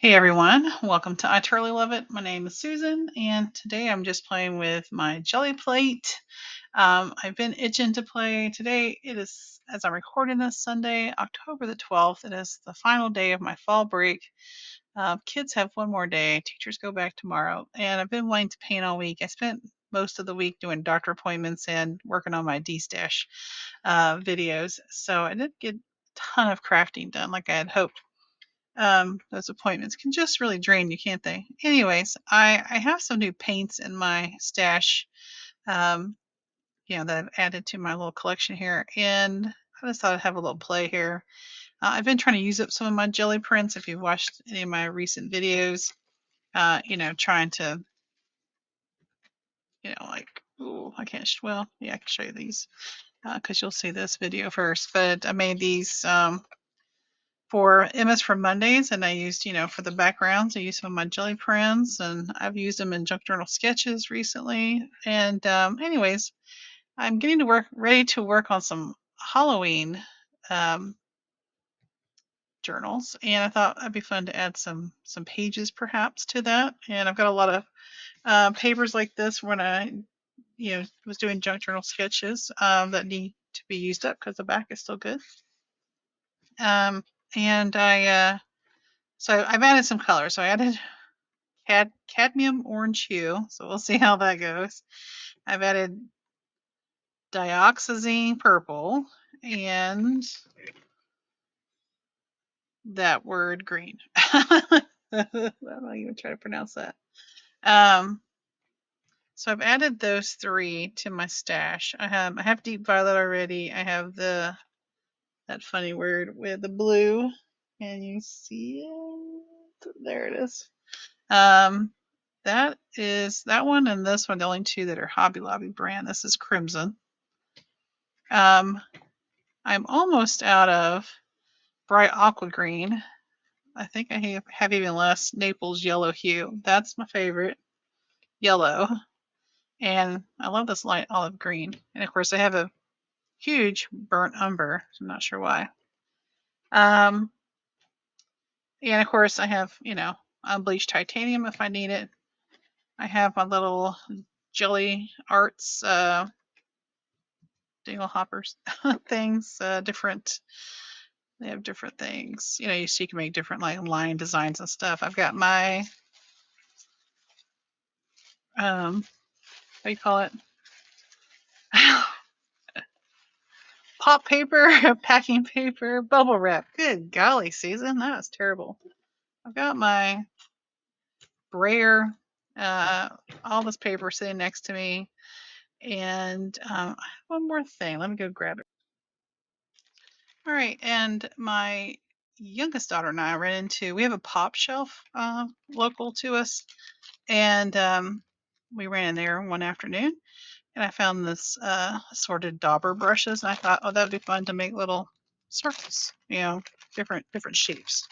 Hey everyone, welcome to I Totally Love It. My name is Susan, and today I'm just playing with my Gelli Plate. I've been itching to play. Today it is, as I'm recording this, Sunday, October the 12th. It is the final day of my fall break. Kids have one more day. Teachers go back tomorrow, and I've been wanting to paint all week. I spent most of the week doing doctor appointments and working on my D-Stash videos, so I didn't get a ton of crafting done like I had hoped. Those appointments can just really drain you, can't they? Anyways, I have some new paints in my stash, um, that I've added to my little collection here, and I just thought I'd have a little play here. I've been trying to use up some of my jelly prints. If you've watched any of my recent videos, trying to, like, ooh, I can't. Well, yeah, I can show you these because you'll see this video first. But I made these. For MS for Mondays, and I used, for the backgrounds, I used some of my jelly prints, and I've used them in junk journal sketches recently. And anyways, I'm getting to ready to work on some Halloween um, journals, and I thought that'd be fun to add some pages perhaps to that. And I've got a lot of papers like this when I, was doing junk journal sketches that need to be used up because the back is still good. And so I've added some colors. So I added cadmium orange hue, so we'll see how that goes. I've added dioxazine purple and that word green. I'm not even try to pronounce that. Um, so I've added those three to my stash. I have deep violet already. I have that funny word with the blue. Can you see it? There it is. That is that one and this one, the only two that are Hobby Lobby brand. This is Crimson. I'm almost out of bright aqua green. I think I have even less Naples yellow hue. That's my favorite yellow. And I love this light olive green. And of course I have a huge burnt umber. I'm not sure why. Um, and of course I have, unbleached titanium if I need it. I have my little Jelly Arts dingle hoppers things, different. They have different things. So you can make different like line designs and stuff. I've got my what do you call it? Pop paper, packing paper, bubble wrap. Good golly, Susan, that was terrible. I've got my brayer, uh, all this paper sitting next to me, and I have one more thing. Let me go grab it. All right, and my youngest daughter and I ran into. We have a pop shelf local to us, and we ran in there one afternoon, and I found this assorted dauber brushes, and I thought, oh, that'd be fun to make little circles, different shapes.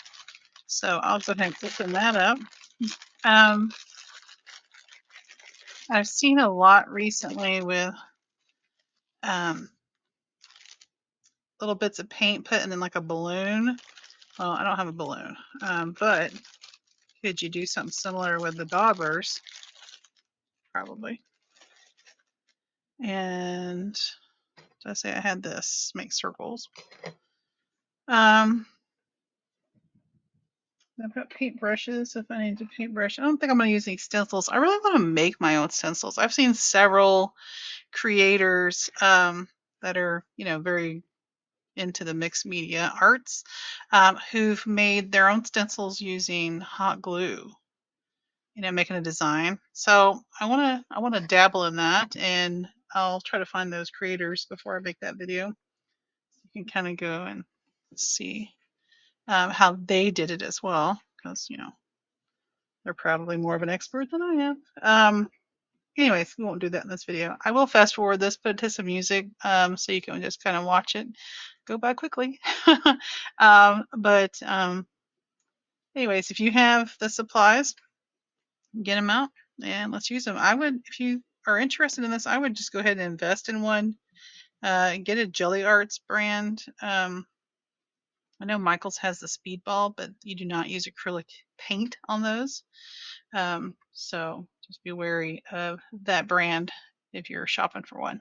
So I'll go ahead and open that up. Um, I've seen a lot recently with um, little bits of paint put in like a balloon. Well, I don't have a balloon, but could you do something similar with the daubers? Probably. And did I say I had this? Make circles. I've got paint brushes if I need to paintbrush. I don't think I'm going to use any stencils. I really want to make my own stencils. I've seen several creators that are, very into the mixed media arts, who've made their own stencils using hot glue, making a design. So I want to dabble in that, and I'll try to find those creators before I make that video. You can kind of go and see how they did it as well, because they're probably more of an expert than I am. Anyways, we won't do that in this video. I will fast forward this, put it to some music, so you can just kind of watch it go by quickly. But anyways, if you have the supplies, get them out and let's use them. I would, if you are interested in this, I would just go ahead and invest in one. Get a Jelly Arts brand I know Michaels has the Speedball, but you do not use acrylic paint on those. So just be wary of that brand if you're shopping for one.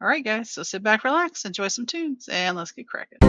All right, guys, so sit back, relax, enjoy some tunes, and let's get cracking.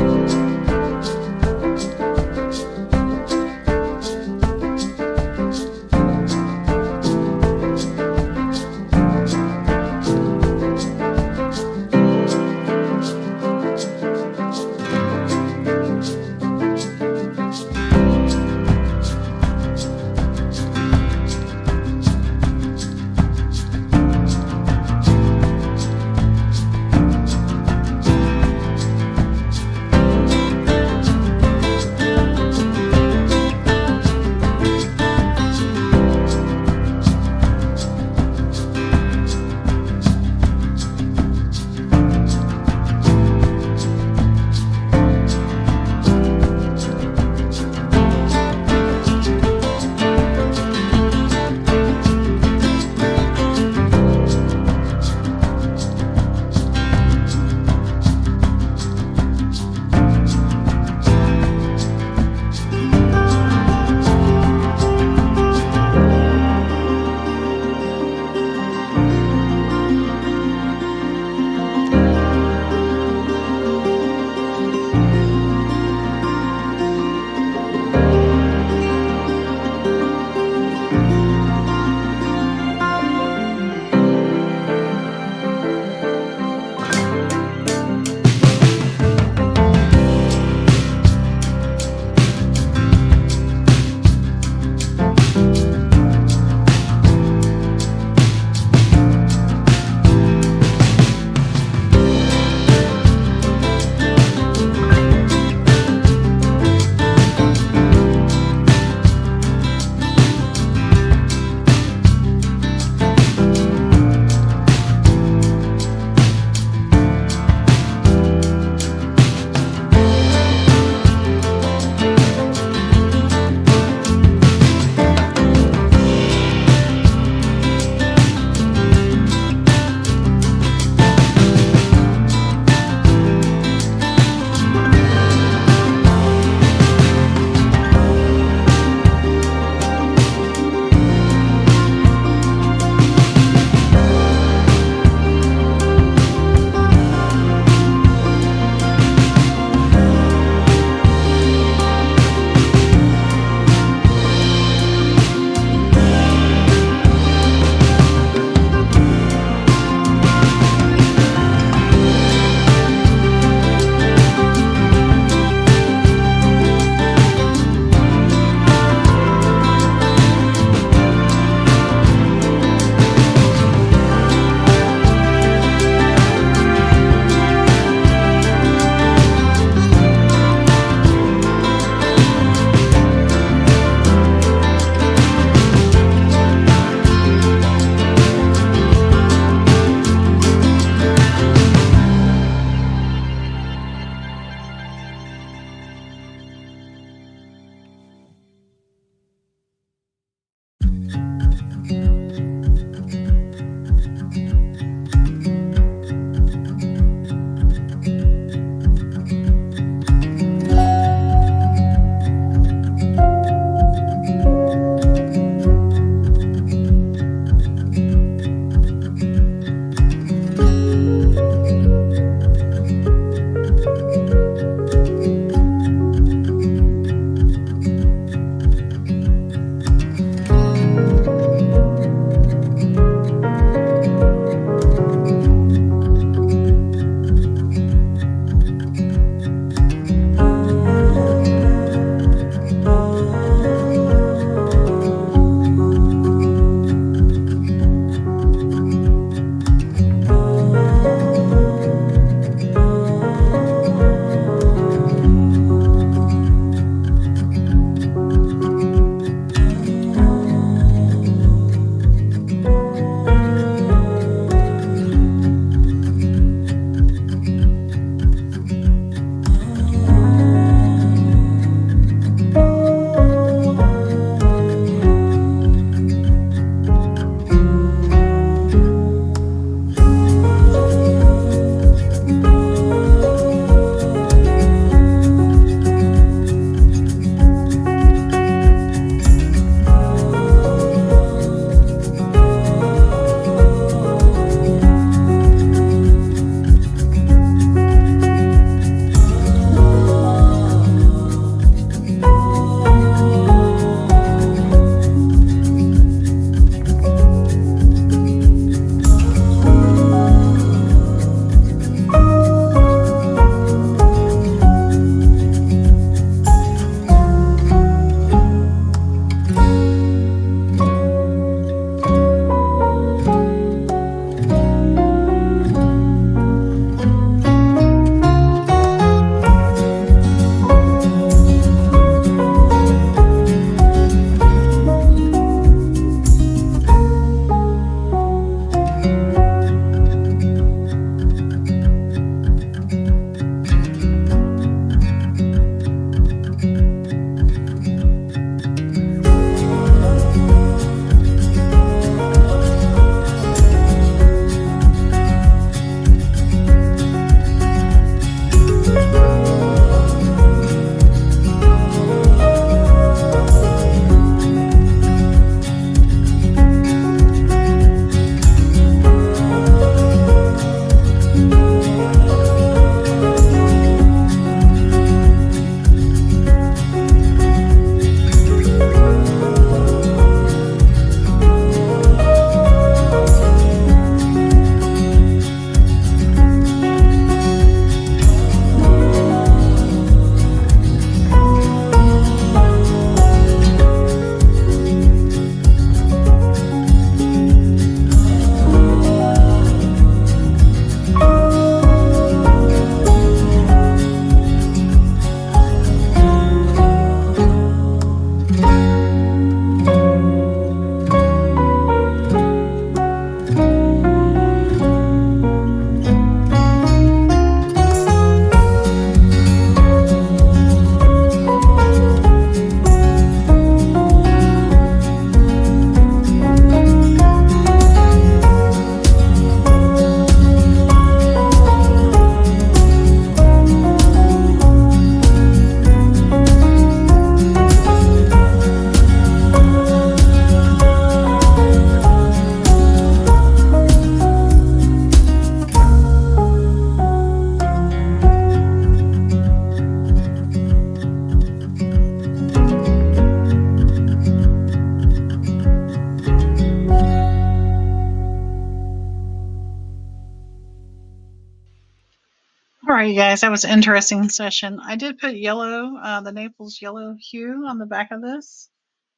right, you guys, that was an interesting session. I did put yellow, the Naples yellow hue on the back of this.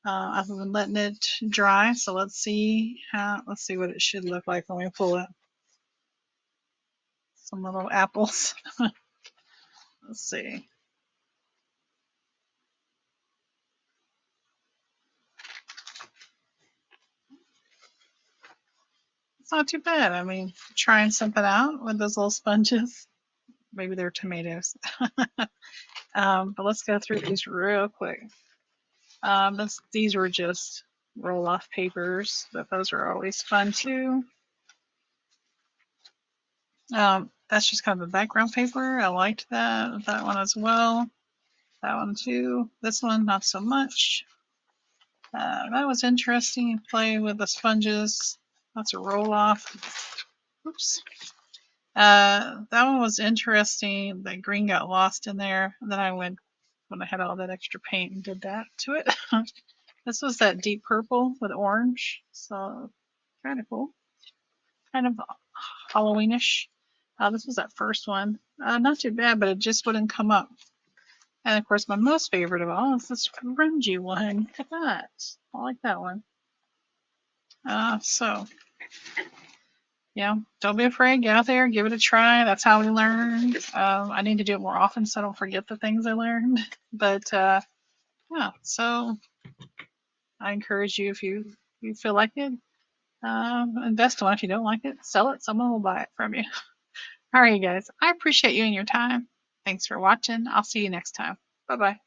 I've been letting it dry, so let's see what it should look like when we pull it. Some little apples. Let's see. It's not too bad. I mean, trying something out with those little sponges. Maybe they're tomatoes. But let's go through these real quick. These were just roll off papers, but those are always fun too. That's just kind of a background paper. I liked that one as well. That one too. This one, not so much. That was interesting. Play with the sponges. That's a roll off. Oops. That one was interesting. The green got lost in there. And then I went when I had all that extra paint and did that to it. This was that deep purple with orange. So kind of cool. Kind of Halloweenish. This was that first one. Not too bad, but it just wouldn't come up. And of course, my most favorite of all is this grungy one. Look at that. I like that one. So yeah, don't be afraid. Get out there, give it a try. That's how we learn. I need to do it more often so I don't forget the things I learned. But yeah, so I encourage you if you feel like it, invest in it. If you don't like it, sell it. Someone will buy it from you. All right, you guys. I appreciate you and your time. Thanks for watching. I'll see you next time. Bye bye.